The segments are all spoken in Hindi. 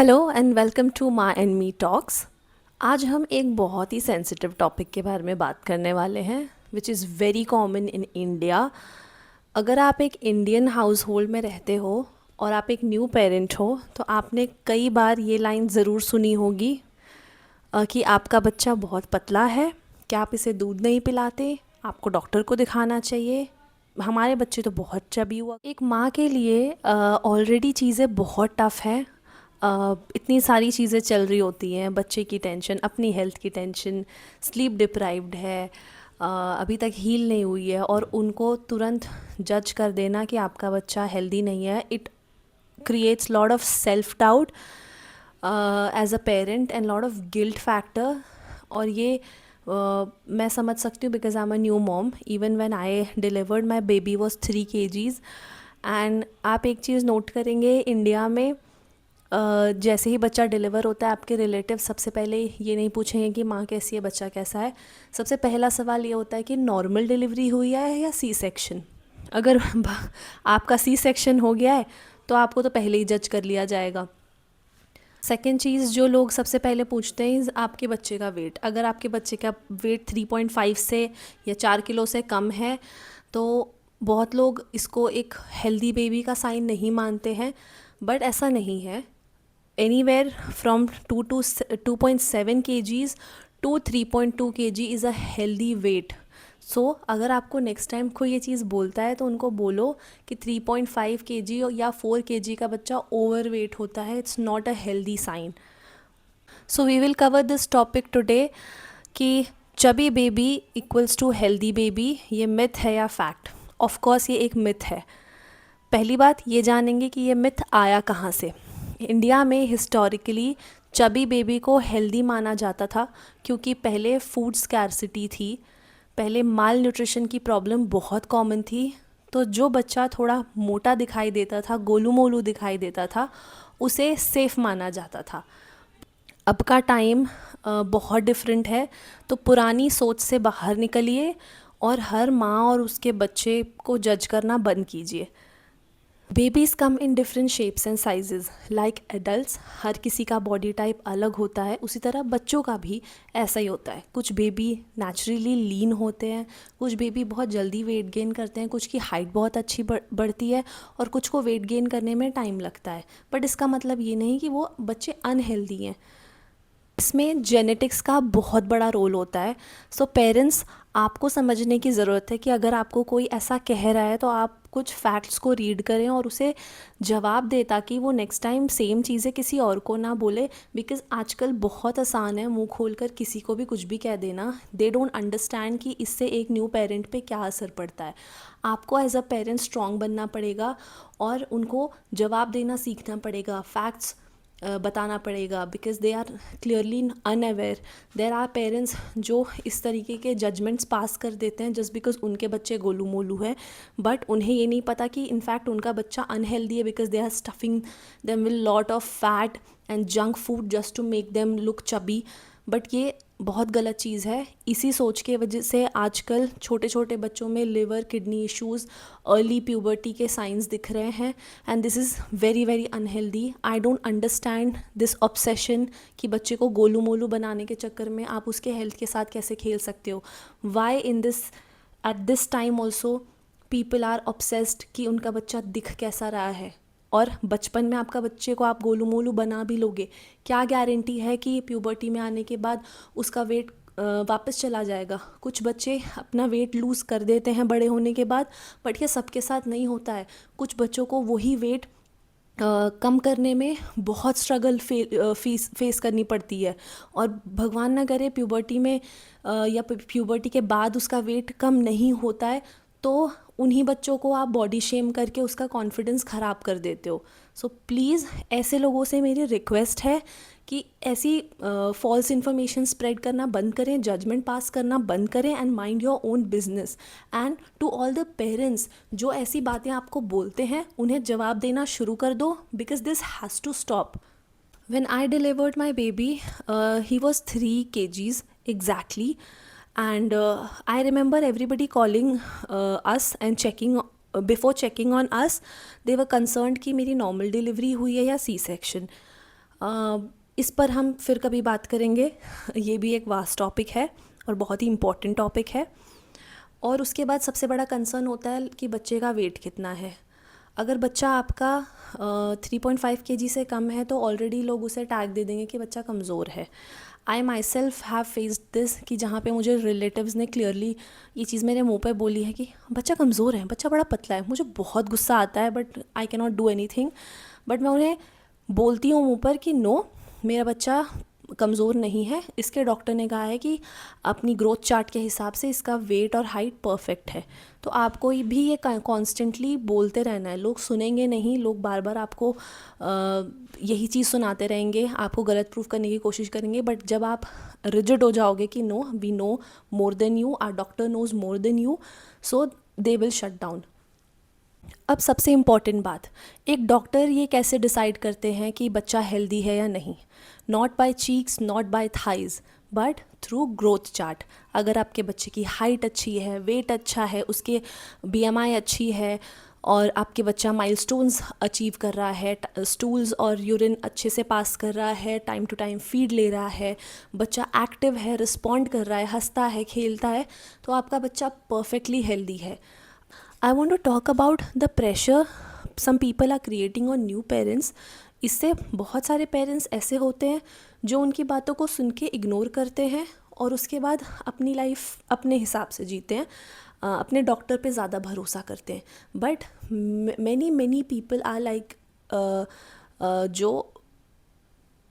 Hello and welcome to my and me talks. आज हम एक बहुत ही सेंसिटिव टॉपिक के बारे में बात करने वाले हैं which is very common in India. अगर आप एक इंडियन हाउस होल्ड में रहते हो और आप एक न्यू पेरेंट हो तो आपने कई बार ये लाइन ज़रूर सुनी होगी कि आपका बच्चा बहुत पतला है, क्या आप इसे दूध नहीं पिलाते, आपको डॉक्टर को दिखाना चाहिए, हमारे बच्चे तो बहुत चबी हुआ। एक माँ के लिए ऑलरेडी चीज़ें बहुत टफ़ है। इतनी सारी चीज़ें चल रही होती हैं, बच्चे की टेंशन, अपनी हेल्थ की टेंशन, स्लीप डिप्राइव्ड है, अभी तक हील नहीं हुई है, और उनको तुरंत जज कर देना कि आपका बच्चा हेल्दी नहीं है, it creates lot of self doubt as a parent and lot of guilt factor। और ये मैं समझ सकती हूँ because I am a new mom. Even when I delivered my baby was 3 kgs। And आप एक चीज़ नोट करेंगे इंडिया में, जैसे ही बच्चा डिलीवर होता है आपके रिलेटिव सबसे पहले ये नहीं पूछेंगे कि माँ कैसी है, बच्चा कैसा है। सबसे पहला सवाल ये होता है कि नॉर्मल डिलीवरी हुई है या सी सेक्शन। अगर आपका सी सेक्शन हो गया है तो आपको तो पहले ही जज कर लिया जाएगा। सेकेंड चीज़ जो लोग सबसे पहले पूछते हैं आपके बच्चे का वेट। अगर आपके बच्चे का वेट 3.5 से या 4 किलो से कम है तो बहुत लोग इसको एक हेल्दी बेबी का साइन नहीं मानते हैं, बट ऐसा नहीं है। Anywhere from 2 to 2.7 kgs to 3.2 kg is a healthy weight. So अगर आपको नेक्स्ट टाइम कोई ये चीज़ बोलता है तो उनको बोलो कि 3.5 kg या 4 kg का बच्चा ओवर वेट होता है, it's not a healthy sign. So we will cover this topic today कि chubby baby equals to healthy baby, ये मिथ है या फैक्ट। ऑफ कोर्स ये एक मिथ है। पहली बात ये जानेंगे कि ये मिथ आया कहाँ से। इंडिया में हिस्टोरिकली चबी बेबी को हेल्दी माना जाता था क्योंकि पहले फूड स्कैर्सिटी थी, पहले माल न्यूट्रिशन की प्रॉब्लम बहुत कॉमन थी। तो जो बच्चा थोड़ा मोटा दिखाई देता था, गोलू मोलू दिखाई देता था, उसे सेफ़ माना जाता था। अब का टाइम बहुत डिफरेंट है, तो पुरानी सोच से बाहर निकलिए और हर माँ और उसके बच्चे को जज करना बंद कीजिए। Babies come in different shapes and sizes like adults. हर किसी का बॉडी टाइप अलग होता है, उसी तरह बच्चों का भी ऐसा ही होता है। कुछ बेबी नेचुरली लीन होते हैं, कुछ बेबी बहुत जल्दी वेट गेन करते हैं, कुछ की हाइट बहुत अच्छी बढ़ती है और कुछ को वेट गेन करने में टाइम लगता है। बट इसका मतलब ये नहीं कि वो बच्चे अनहेल्दी हैं। इसमें जेनेटिक्स का बहुत बड़ा रोल होता है। सो पेरेंट्स, आपको समझने की ज़रूरत है कि अगर आपको कोई ऐसा कह रहा है तो आप कुछ फैक्ट्स को रीड करें और उसे जवाब दें ताकि वो नेक्स्ट टाइम सेम चीज़ें किसी और को ना बोले। बिकॉज़ आजकल बहुत आसान है मुंह खोलकर किसी को भी कुछ भी कह देना। दे डोंट अंडरस्टैंड कि इससे एक न्यू पेरेंट पे क्या असर पड़ता है। आपको एज अ पेरेंट स्ट्रॉन्ग बनना पड़ेगा और उनको जवाब देना सीखना पड़ेगा, फैक्ट्स बताना पड़ेगा, because they are clearly unaware. There are parents जो इस तरीके के जजमेंट्स पास कर देते हैं जस्ट बिकॉज उनके बच्चे गोलू मोलू है, बट उन्हें ये नहीं पता कि इनफैक्ट उनका बच्चा अनहेल्दी है because they are stuffing them will lot of fat and junk food just to make them look chubby. But ये बहुत गलत चीज़ है। इसी सोच के वजह से आजकल छोटे छोटे बच्चों में liver kidney issues, early puberty के साइंस दिख रहे हैं, and this is very very unhealthy. I don't understand this obsession कि बच्चे को गोलू मोलू बनाने के चक्कर में आप उसके हेल्थ के साथ कैसे खेल सकते हो। Why in this at this time also people are obsessed कि उनका बच्चा दिख कैसा रहा है। और बचपन में आपका बच्चे को आप गोलू मोलू बना भी लोगे, क्या गारंटी है कि प्यूबर्टी में आने के बाद उसका वेट वापस चला जाएगा। कुछ बच्चे अपना वेट लूज़ कर देते हैं बड़े होने के बाद, बट ये सबके साथ नहीं होता है। कुछ बच्चों को वही वेट कम करने में बहुत स्ट्रगल फेस करनी पड़ती है, और भगवान ना करे प्यूबर्टी में या प्यूबर्टी के बाद उसका वेट कम नहीं होता है तो उन्हीं बच्चों को आप बॉडी शेम करके उसका कॉन्फिडेंस ख़राब कर देते हो। सो प्लीज़ ऐसे लोगों से मेरी रिक्वेस्ट है कि ऐसी फॉल्स इन्फॉर्मेशन स्प्रेड करना बंद करें, जजमेंट पास करना बंद करें, and mind your own business. And to all the parents जो ऐसी बातें आपको बोलते हैं उन्हें जवाब देना शुरू कर दो, because this has to stop. When I delivered my baby, he was 3 kgs exactly, and I remember everybody calling us and checking before checking on us, they were concerned कि मेरी normal delivery हुई है या C section। इस पर हम फिर कभी बात करेंगे। ये भी एक वास्ट टॉपिक है और बहुत ही इम्पोर्टेंट टॉपिक है। और उसके बाद सबसे बड़ा कंसर्न होता है कि बच्चे का वेट कितना है। अगर बच्चा आपका 3.5 kg से कम है तो ऑलरेडी लोग उसे टैग दे देंगे कि बच्चा कमज़ोर है। I myself have faced this, कि जहाँ पे मुझे रिलेटिव्स ने क्लियरली ये चीज़ मेरे मुंह पे बोली है कि बच्चा कमज़ोर है, बच्चा बड़ा पतला है। मुझे बहुत गुस्सा आता है, but I can not do any thing. But मैं उन्हें बोलती हूँ मुँह पर कि नो, मेरा बच्चा कमज़ोर नहीं है। इसके डॉक्टर ने कहा है कि अपनी ग्रोथ चार्ट के हिसाब से इसका वेट और हाइट परफेक्ट है। तो आपको भी ये कॉन्स्टेंटली बोलते रहना है। लोग सुनेंगे नहीं, लोग बार बार आपको यही चीज़ सुनाते रहेंगे, आपको गलत प्रूफ करने की कोशिश करेंगे। बट जब आप रिजिड हो जाओगे कि no, we know more than you, our doctor knows more than you, so they will shut down. अब सबसे इम्पॉर्टेंट बात, एक डॉक्टर ये कैसे डिसाइड करते हैं कि बच्चा हेल्दी है या नहीं? Not by cheeks, not by thighs, but through growth chart. अगर आपके बच्चे की हाइट अच्छी है, वेट अच्छा है, उसके BMI अच्छी है, और आपके बच्चा माइलस्टोन्स अचीव कर रहा है, स्टूल्स और यूरिन अच्छे से पास कर रहा है, टाइम टू टाइम फीड ले रहा है, बच्चा एक्टिव है, रिस्पॉन्ड कर रहा है, हंसता है, खेलता है, तो आपका बच्चा परफेक्टली हेल्दी है। I want to talk about the pressure some people are creating on new parents. इससे बहुत सारे पेरेंट्स ऐसे होते हैं जो उनकी बातों को सुन के इग्नोर करते हैं और उसके बाद अपनी लाइफ अपने हिसाब से जीते हैं, अपने डॉक्टर पे ज़्यादा भरोसा करते हैं। But many people are like, जो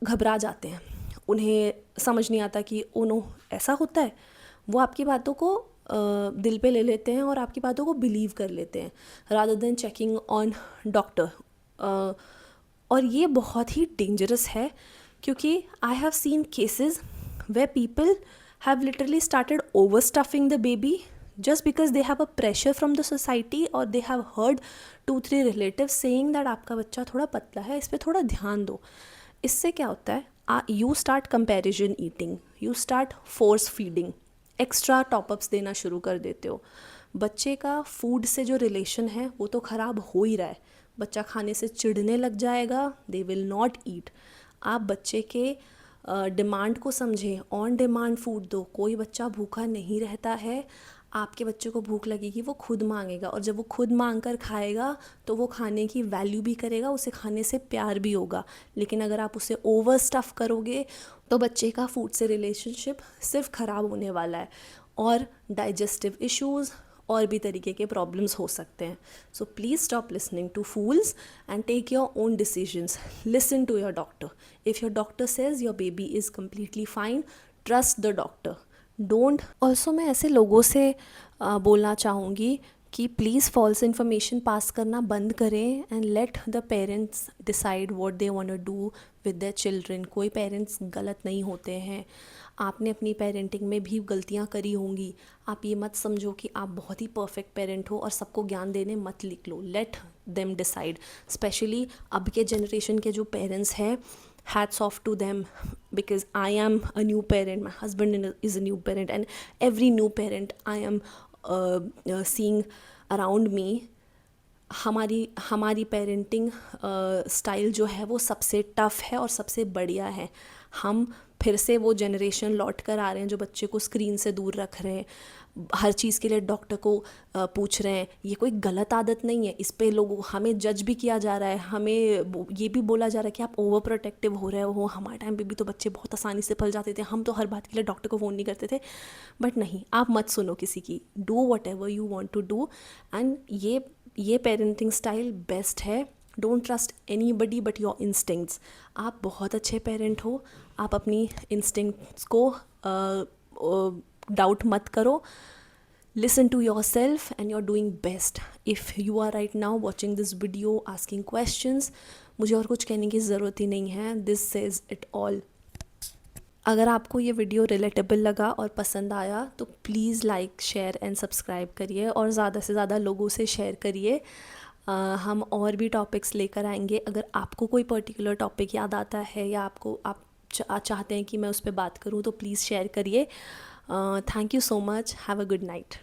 घबरा जाते हैं, उन्हें समझ नहीं आता कि ओ नो ऐसा होता है। वो आपकी बातों को दिल पे ले लेते हैं और आपकी बातों को बिलीव कर लेते हैं rather than checking on doctor. और ये बहुत ही डेंजरस है, क्योंकि I have seen cases way people have literally started over stuffing the baby just because they have a pressure from the society, or they have heard 2-3 relatives saying that आपका बच्चा थोड़ा पतला है, इस पर थोड़ा ध्यान दो। इससे क्या होता है, you start comparison eating, you start force feeding, extra top ups देना शुरू कर देते हो। बच्चे का फूड से जो रिलेशन है वो तो ख़राब हो ही रहा है। बच्चा खाने से चिढ़ने लग जाएगा, दे विल नॉट ईट। आप बच्चे के डिमांड को समझें, ऑन डिमांड फूड दो। कोई बच्चा भूखा नहीं रहता है। आपके बच्चे को भूख लगेगी, वो खुद मांगेगा, और जब वो खुद मांग कर खाएगा तो वो खाने की वैल्यू भी करेगा, उसे खाने से प्यार भी होगा। लेकिन अगर आप उसे ओवर स्टफ़ करोगे तो बच्चे का फूड से रिलेशनशिप सिर्फ ख़राब होने वाला है, और डाइजेस्टिव इश्यूज़ और भी तरीके के प्रॉब्लम्स हो सकते हैं। So please stop listening to fools and take your own decisions. Listen to your doctor. If your doctor says your baby is completely fine, trust the doctor. Don't also मैं ऐसे लोगों से बोलना चाहूँगी कि प्लीज़ फॉल्स इन्फॉर्मेशन पास करना बंद करें and let the parents decide what they want to do with their children. कोई पेरेंट्स गलत नहीं होते हैं। आपने अपनी पेरेंटिंग में भी गलतियाँ करी होंगी। आप ये मत समझो कि आप बहुत ही परफेक्ट पेरेंट हो और सबको ज्ञान देने मत निकलो। Let them decide. स्पेशली अब के जनरेशन के जो पेरेंट्स हैं, hats off to them, because I am a new parent, my husband is a new parent, and every new parent I am seeing around me, हमारी पेरेंटिंग स्टाइल जो है वो सबसे टफ़ है और सबसे बढ़िया है। हम फिर से वो जनरेशन लौट कर आ रहे हैं जो बच्चे को स्क्रीन से दूर रख रहे हैं, हर चीज़ के लिए डॉक्टर को पूछ रहे हैं। ये कोई गलत आदत नहीं है, इस पे लोगों हमें जज भी किया जा रहा है, हमें ये भी बोला जा रहा है कि आप ओवर प्रोटेक्टिव हो रहे हो। हमारे टाइम पे भी तो बच्चे बहुत आसानी से पल जाते थे, हम तो हर बात के लिए डॉक्टर को फ़ोन नहीं करते थे। बट नहीं, आप मत सुनो किसी की, do whatever you want to do, and ये पेरेंटिंग स्टाइल बेस्ट है। Don't trust anybody but your instincts. आप बहुत अच्छे पेरेंट हो, आप अपनी इंस्टिंक्ट्स को डाउट मत करो। Listen to yourself and you're doing best. If you are right now watching this video asking questions, मुझे और कुछ कहने की ज़रूरत ही नहीं है। This says it all. अगर आपको ये वीडियो रिलेटेबल लगा और पसंद आया तो please like, share and subscribe करिए और ज़्यादा से ज़्यादा लोगों से शेयर करिए। हम और भी टॉपिक्स लेकर आएंगे। अगर आपको कोई पर्टिकुलर टॉपिक याद आता है या आप चाहते हैं कि मैं उस पर बात करूं तो प्लीज़ शेयर करिए। Thank you so much. Have a good night.